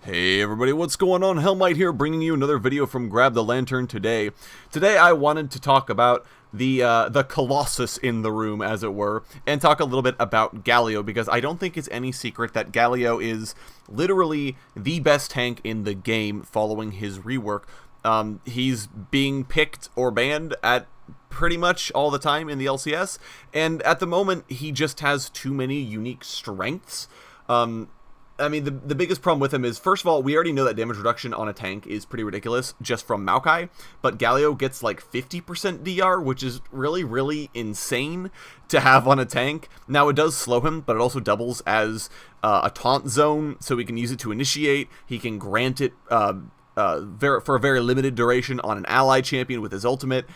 Hey everybody, what's going on? Helmite here, bringing you another video from Grab the Lantern today. Today I wanted to talk about the Colossus in the room, as it were, and talk a little bit about Galio, because I don't think it's any secret that Galio is literally the best tank in the game following his rework. He's being picked or banned at pretty much all the time in the LCS, and at the moment he just has too many unique strengths. I mean, the biggest problem with him is, first of all, we already know that damage reduction on a tank is pretty ridiculous just from Maokai, but Galio gets like 50% DR, which is really, really insane to have on a tank. Now, it does slow him, but it also doubles as a taunt zone, so he can use it to initiate. He can grant it for a very limited duration on an ally champion with his ultimate.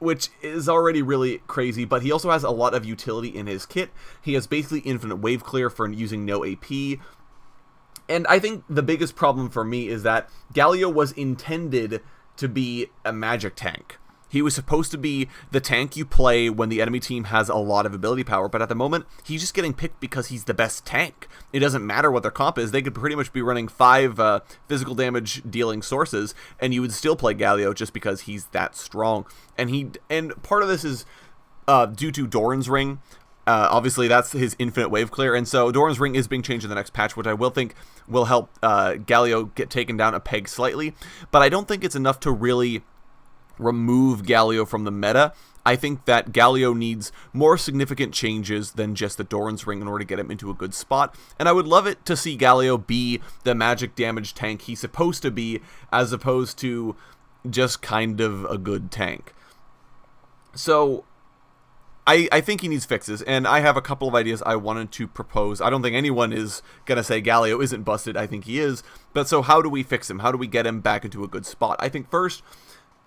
Which is already really crazy, but he also has a lot of utility in his kit. He has basically infinite wave clear for using no AP. And I think the biggest problem for me is that Galio was intended to be a magic tank. He was supposed to be the tank you play when the enemy team has a lot of ability power, but at the moment, he's just getting picked because he's the best tank. It doesn't matter what their comp is. They could pretty much be running 5 physical damage dealing sources, and you would still play Galio just because he's that strong. And part of this is due to Doran's Ring. Obviously, that's his infinite wave clear, and so Doran's Ring is being changed in the next patch, which I will think will help Galio get taken down a peg slightly, but I don't think it's enough to really remove Galio from the meta. I think that Galio needs more significant changes than just the Doran's Ring in order to get him into a good spot, and I would love it to see Galio be the magic damage tank he's supposed to be, as opposed to just kind of a good tank. So I think he needs fixes, and I have a couple of ideas I wanted to propose. I don't think anyone is going to say Galio isn't busted. I think he is, but so how do we fix him? How do we get him back into a good spot? I think first,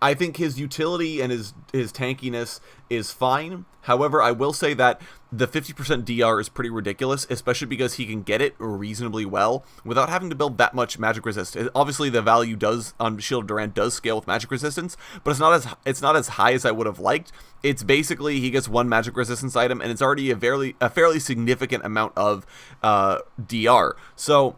I think his utility and his tankiness is fine. However, I will say that the 50% DR is pretty ridiculous, especially because he can get it reasonably well without having to build that much magic resist. Obviously, the value on Shield of Durant does scale with magic resistance, but it's not as high as I would have liked. It's basically he gets one magic resistance item, and it's already a fairly significant amount of DR. So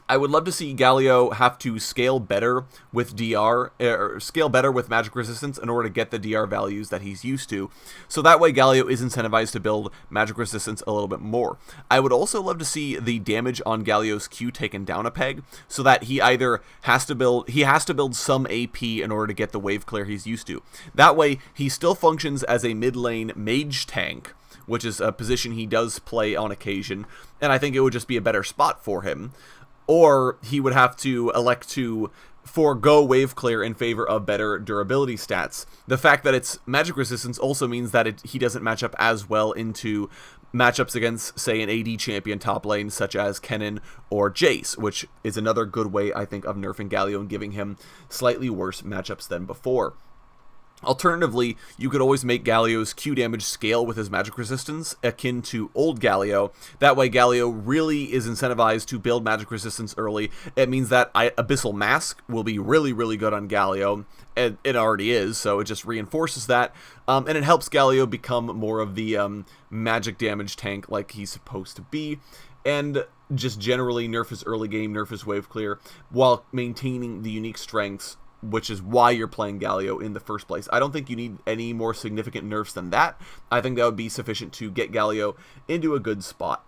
I would love to see Galio have to scale better with DR, or scale better with magic resistance in order to get the DR values that he's used to. So that way Galio is incentivized to build magic resistance a little bit more. I would also love to see the damage on Galio's Q taken down a peg, so that he either has to build some AP in order to get the wave clear he's used to. That way he still functions as a mid lane mage tank, which is a position he does play on occasion, and I think it would just be a better spot for him. Or he would have to elect to forego wave clear in favor of better durability stats. The fact that it's magic resistance also means that he doesn't match up as well into matchups against, say, an AD champion top lane such as Kennen or Jace, which is another good way, I think, of nerfing Galio and giving him slightly worse matchups than before. Alternatively, you could always make Galio's Q damage scale with his magic resistance, akin to old Galio. That way Galio really is incentivized to build magic resistance early. It means that Abyssal Mask will be really, really good on Galio. It already is, so it just reinforces that. And it helps Galio become more of the magic damage tank like he's supposed to be. And just generally nerf his early game, nerf his wave clear, while maintaining the unique strengths, which is why you're playing Galio in the first place. I don't think you need any more significant nerfs than that. I think that would be sufficient to get Galio into a good spot.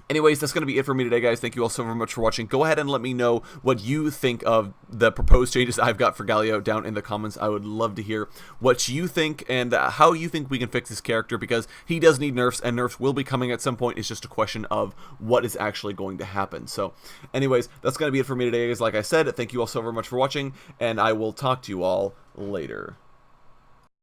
Anyways, that's going to be it for me today, guys. Thank you all so very much for watching. Go ahead and let me know what you think of the proposed changes I've got for Galio down in the comments. I would love to hear what you think and how you think we can fix this character, because he does need nerfs, and nerfs will be coming at some point. It's just a question of what is actually going to happen. So anyways, that's going to be it for me today, guys. Like I said, thank you all so very much for watching, and I will talk to you all later.